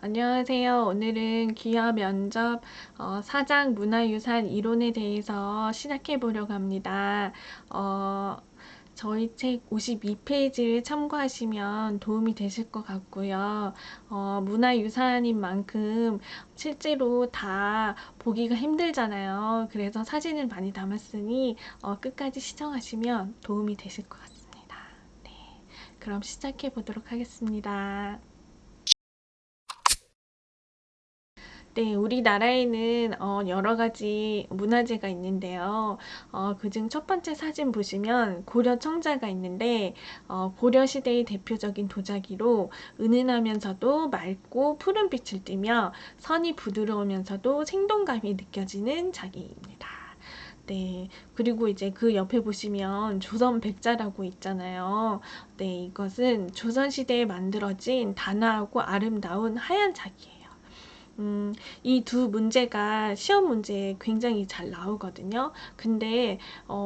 안녕하세요. 오늘은 기업 면접 사장 문화유산 이론에 대해서 시작해 보려고 합니다. 어, 저희 책 52페이지를 참고하시면 도움이 되실 것 같고요. 문화유산인 만큼 실제로 다 보기가 힘들잖아요. 그래서 사진을 많이 담았으니 끝까지 시청하시면 도움이 되실 것 같습니다. 네, 그럼 시작해 보도록 하겠습니다. 네, 우리나라에는 여러 가지 문화재가 있는데요. 그중 첫 번째 사진 보시면 고려 청자가 있는데 고려 시대의 대표적인 도자기로 은은하면서도 맑고 푸른 빛을 띠며 선이 부드러우면서도 생동감이 느껴지는 자기입니다. 네, 그리고 이제 그 옆에 보시면 조선 백자라고 있잖아요. 네, 이것은 조선시대에 만들어진 단아하고 아름다운 하얀 자기예요. 이 두 문제가 시험 문제에 굉장히 잘 나오거든요. 근데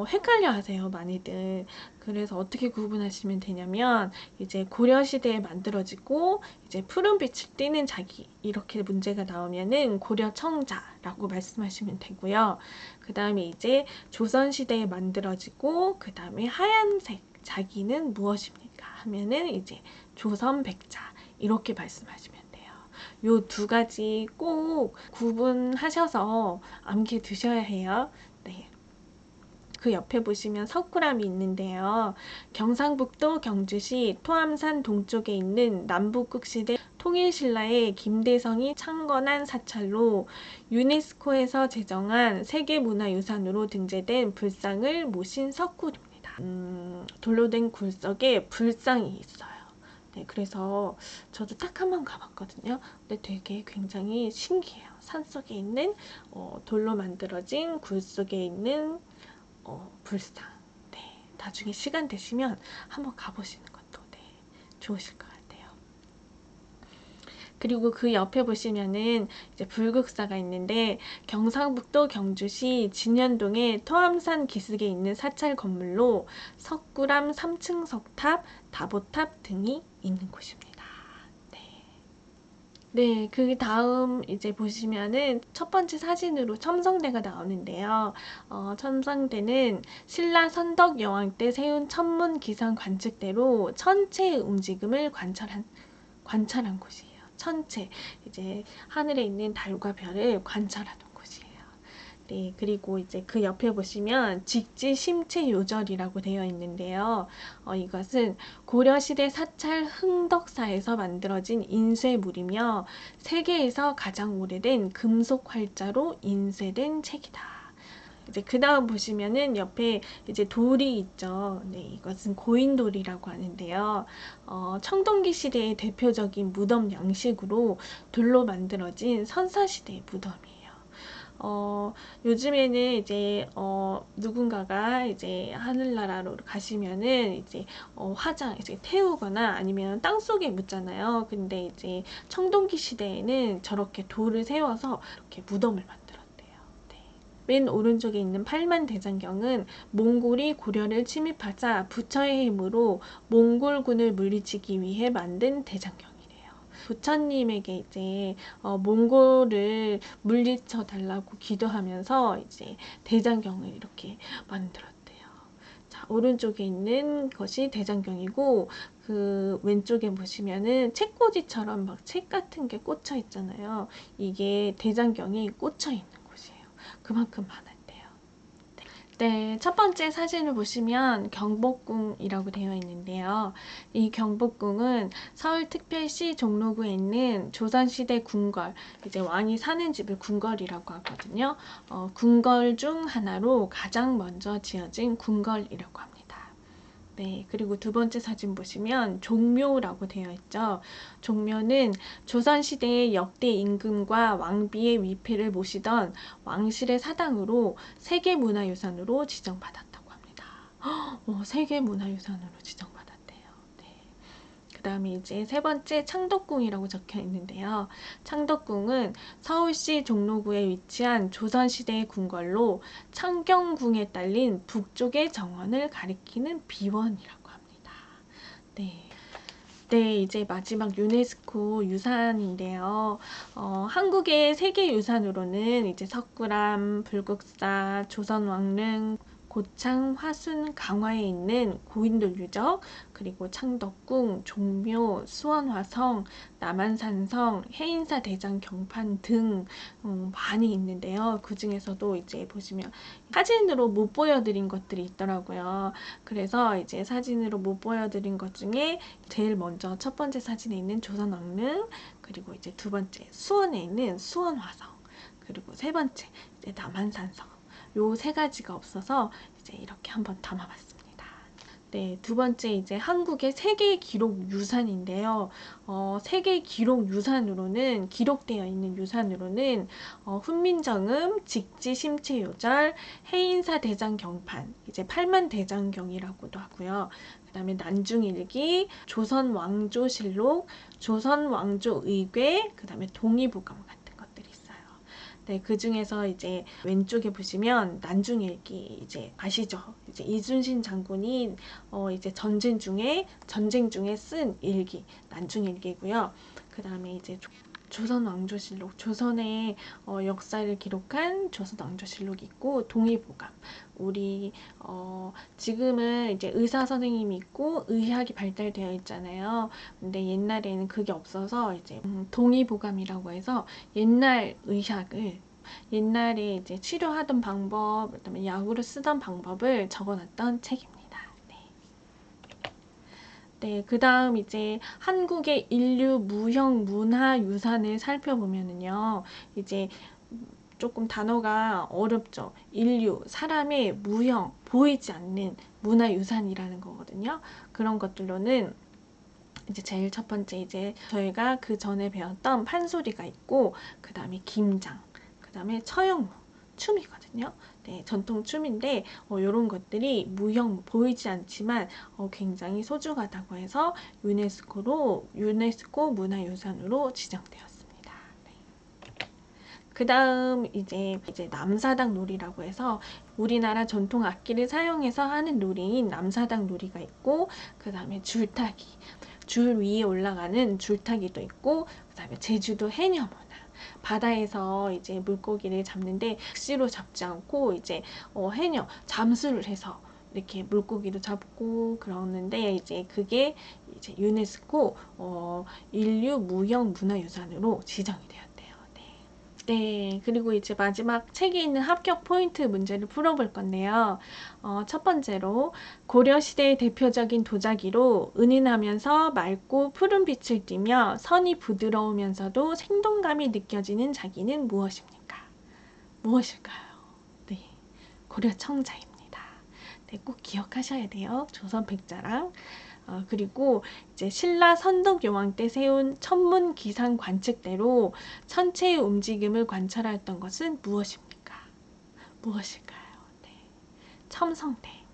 헷갈려 하세요, 많이들. 그래서 어떻게 구분하시면 되냐면 이제 고려 시대에 만들어지고 이제 푸른 빛을 띠는 자기 이렇게 문제가 나오면은 고려 청자라고 말씀하시면 되고요. 그다음에 이제 조선 시대에 만들어지고 그다음에 하얀색 자기는 무엇입니까? 하면은 이제 조선 백자 이렇게 말씀하시면 돼요. 요 두 가지 꼭 구분하셔서 암기 두셔야 해요. 네. 그 옆에 보시면 석굴암이 있는데요. 경상북도 경주시 토암산 동쪽에 있는 남북국시대 통일신라의 김대성이 창건한 사찰로 유네스코에서 제정한 세계문화유산으로 등재된 불상을 모신 석굴입니다. 돌로 된 굴석에 불상이 있어요. 네, 그래서 저도 딱 한 번 가봤거든요. 근데 되게 굉장히 신기해요. 산속에 있는 돌로 만들어진 굴 속에 있는 불상. 네, 나중에 시간 되시면 한번 가보시는 것도 네, 좋으실 것 같아요. 그리고 그 옆에 보시면은 이제 불국사가 있는데 경상북도 경주시 진현동의 토암산 기슭에 있는 사찰 건물로 석굴암 3층 석탑, 다보탑 등이 있는 곳입니다. 네. 네, 그 다음 이제 보시면은 첫 번째 사진으로 첨성대가 나오는데요. 첨성대는 신라 선덕 여왕 때 세운 천문 기상 관측대로 천체의 움직임을 관찰한 곳이에요. 천체, 이제 하늘에 있는 달과 별을 관찰하는 곳이에요. 네, 그리고 이제 그 옆에 보시면 직지 심체 요절이라고 되어 있는데요. 이것은 고려시대 사찰 흥덕사에서 만들어진 인쇄물이며 세계에서 가장 오래된 금속 활자로 인쇄된 책이다. 이제 그 다음 보시면은 옆에 이제 돌이 있죠. 네, 이것은 고인돌이라고 하는데요. 청동기 시대의 대표적인 무덤 양식으로 돌로 만들어진 선사시대의 무덤이에요. 요즘에는 이제 누군가가 이제 하늘나라로 가시면은 이제 화장 이제 태우거나 아니면 땅 속에 묻잖아요. 근데 이제 청동기 시대에는 저렇게 돌을 세워서 이렇게 무덤을 만들었대요. 네. 맨 오른쪽에 있는 팔만 대장경은 몽골이 고려를 침입하자 부처의 힘으로 몽골군을 물리치기 위해 만든 대장경이래요. 부처님에게 이제 몽골을 물리쳐 달라고 기도하면서 이제 대장경을 이렇게 만들었대요. 자, 오른쪽에 있는 것이 대장경이고 그 왼쪽에 보시면은 책꽂이처럼 막 책 같은 게 꽂혀 있잖아요. 이게 대장경이 꽂혀 있는 곳이에요. 그만큼 많았대요. 네, 첫 번째 사진을 보시면 경복궁이라고 되어 있는데요. 이 경복궁은 서울특별시 종로구에 있는 조선시대 궁궐, 이제 왕이 사는 집을 궁궐이라고 하거든요. 궁궐 중 하나로 가장 먼저 지어진 궁궐이라고 합니다. 네, 그리고 두 번째 사진 보시면 종묘라고 되어 있죠. 종묘는 조선시대의 역대 임금과 왕비의 위패를 모시던 왕실의 사당으로 세계문화유산으로 지정받았다고 합니다. 세계문화유산으로 지정받았대요. 네. 그 다음에 이제 세 번째 창덕궁이라고 적혀 있는데요. 창덕궁은 서울시 종로구에 위치한 조선시대의 궁궐로 창경궁에 딸린 북쪽의 정원을 가리키는 비원이라고 합니다. 네. 네, 이제 마지막 유네스코 유산인데요. 한국의 세계유산으로는 이제 석굴암, 불국사, 조선왕릉, 고창, 화순, 강화에 있는 고인돌 유적, 그리고 창덕궁, 종묘, 수원화성, 남한산성, 해인사 대장 경판 등 많이 있는데요. 그 중에서도 이제 보시면 사진으로 못 보여드린 것들이 있더라고요. 그래서 이제 사진으로 못 보여드린 것 중에 제일 먼저 첫 번째 사진에 있는 조선왕릉, 그리고 이제 두 번째 수원에 있는 수원화성, 그리고 세 번째 이제 남한산성. 요 세 가지가 없어서 이제 이렇게 한번 담아봤습니다. 네, 두 번째 이제 한국의 세계 기록 유산인데요. 세계 기록 유산으로는 기록되어 있는 유산으로는 훈민정음, 직지 심체요절, 해인사 대장 경판, 이제 팔만대장경이라고도 하고요. 그다음에 난중일기, 조선왕조실록, 조선왕조의궤, 그다음에 동의보감 같은 것들이 있어요. 네, 그 중에서 이제 왼쪽에 보시면 난중일기 이제 아시죠? 이제 이순신 장군이 이제 전쟁 중에 쓴 일기 난중일기고요. 그다음에 이제 조선왕조실록, 조선의 역사를 기록한 조선왕조실록이 있고, 동의보감. 우리 지금은 이제 의사 선생님이 있고 의학이 발달되어 있잖아요. 근데 옛날에는 그게 없어서 이제 동의보감이라고 해서 옛날 의학을, 옛날에 이제 치료하던 방법, 그다음에 약으로 쓰던 방법을 적어놨던 책입니다. 네, 그 다음 이제 한국의 인류 무형 문화 유산을 살펴보면은요, 이제 조금 단어가 어렵죠. 인류, 사람의 무형, 보이지 않는 문화 유산이라는 거거든요. 그런 것들로는 이제 제일 첫 번째 이제 저희가 그 전에 배웠던 판소리가 있고, 그 다음에 김장, 그 다음에 처형무, 춤이거든요. 네, 전통 춤인데 이런 것들이 무형 보이지 않지만 굉장히 소중하다고 해서 유네스코 문화유산으로 지정되었습니다. 네. 그 다음 이제 남사당 놀이라고 해서 우리나라 전통 악기를 사용해서 하는 놀이인 남사당 놀이가 있고, 그 다음에 줄타기, 줄 위에 올라가는 줄타기도 있고, 그 다음에 제주도 해녀문, 바다에서 이제 물고기를 잡는데 낚시로 잡지 않고 이제 해녀 잠수를 해서 이렇게 물고기도 잡고 그러는데, 이제 그게 이제 유네스코 인류 무형 문화유산으로 지정이 되었대요. 네, 그리고 이제 마지막 책에 있는 합격 포인트 문제를 풀어볼 건데요. 첫 번째로 고려시대의 대표적인 도자기로 은은하면서 맑고 푸른 빛을 띠며 선이 부드러우면서도 생동감이 느껴지는 자기는 무엇입니까? 무엇일까요? 네, 고려청자입니다. 네, 꼭 기억하셔야 돼요. 조선 백자랑. 그리고 이제 신라 선덕여왕 때 세운 천문 기상 관측대로 천체의 움직임을 관찰하였던 것은 무엇입니까? 무엇일까요? 네, 첨성대입니다.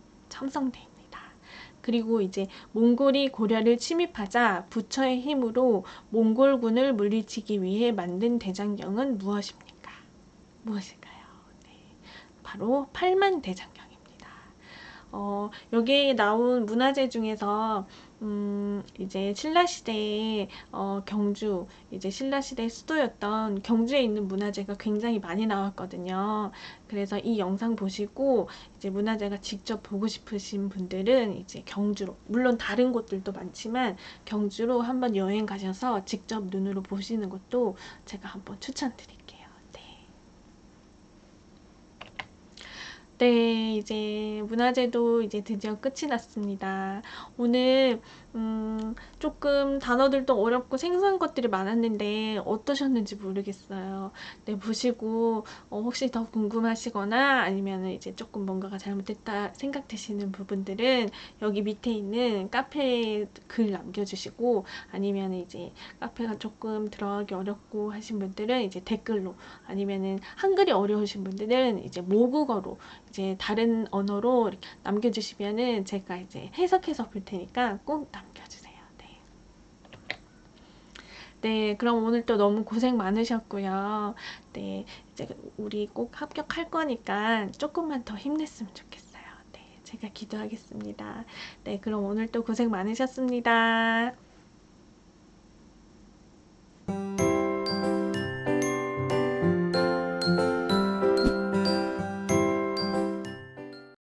그리고 이제 몽골이 고려를 침입하자 부처의 힘으로 몽골군을 물리치기 위해 만든 대장경은 무엇입니까? 무엇일까요? 네, 바로 팔만대장경. 여기에 나온 문화재 중에서 이제 신라시대에 경주, 이제 신라시대 수도였던 경주에 있는 문화재가 굉장히 많이 나왔거든요. 그래서 이 영상 보시고 이제 문화재가 직접 보고 싶으신 분들은 이제 경주로, 물론 다른 곳들도 많지만 경주로 한번 여행 가셔서 직접 눈으로 보시는 것도 제가 한번 추천드릴게요. 네, 이제 문화재도 이제 드디어 끝이 났습니다. 오늘 조금 단어들도 어렵고 생소한 것들이 많았는데 어떠셨는지 모르겠어요. 네, 보시고 혹시 더 궁금하시거나 아니면 이제 조금 뭔가가 잘못됐다 생각되시는 부분들은 여기 밑에 있는 카페에 글 남겨주시고, 아니면 이제 카페가 조금 들어가기 어렵고 하신 분들은 이제 댓글로, 아니면은 한글이 어려우신 분들은 이제 모국어로, 이제 다른 언어로 이렇게 남겨주시면은 제가 이제 해석해서 볼 테니까 꼭 남겨주세요. 네. 네, 그럼 오늘 또 너무 고생 많으셨고요. 네, 이제 우리 꼭 합격할 거니까 조금만 더 힘냈으면 좋겠어요. 네, 제가 기도하겠습니다. 네, 그럼 오늘 또 고생 많으셨습니다.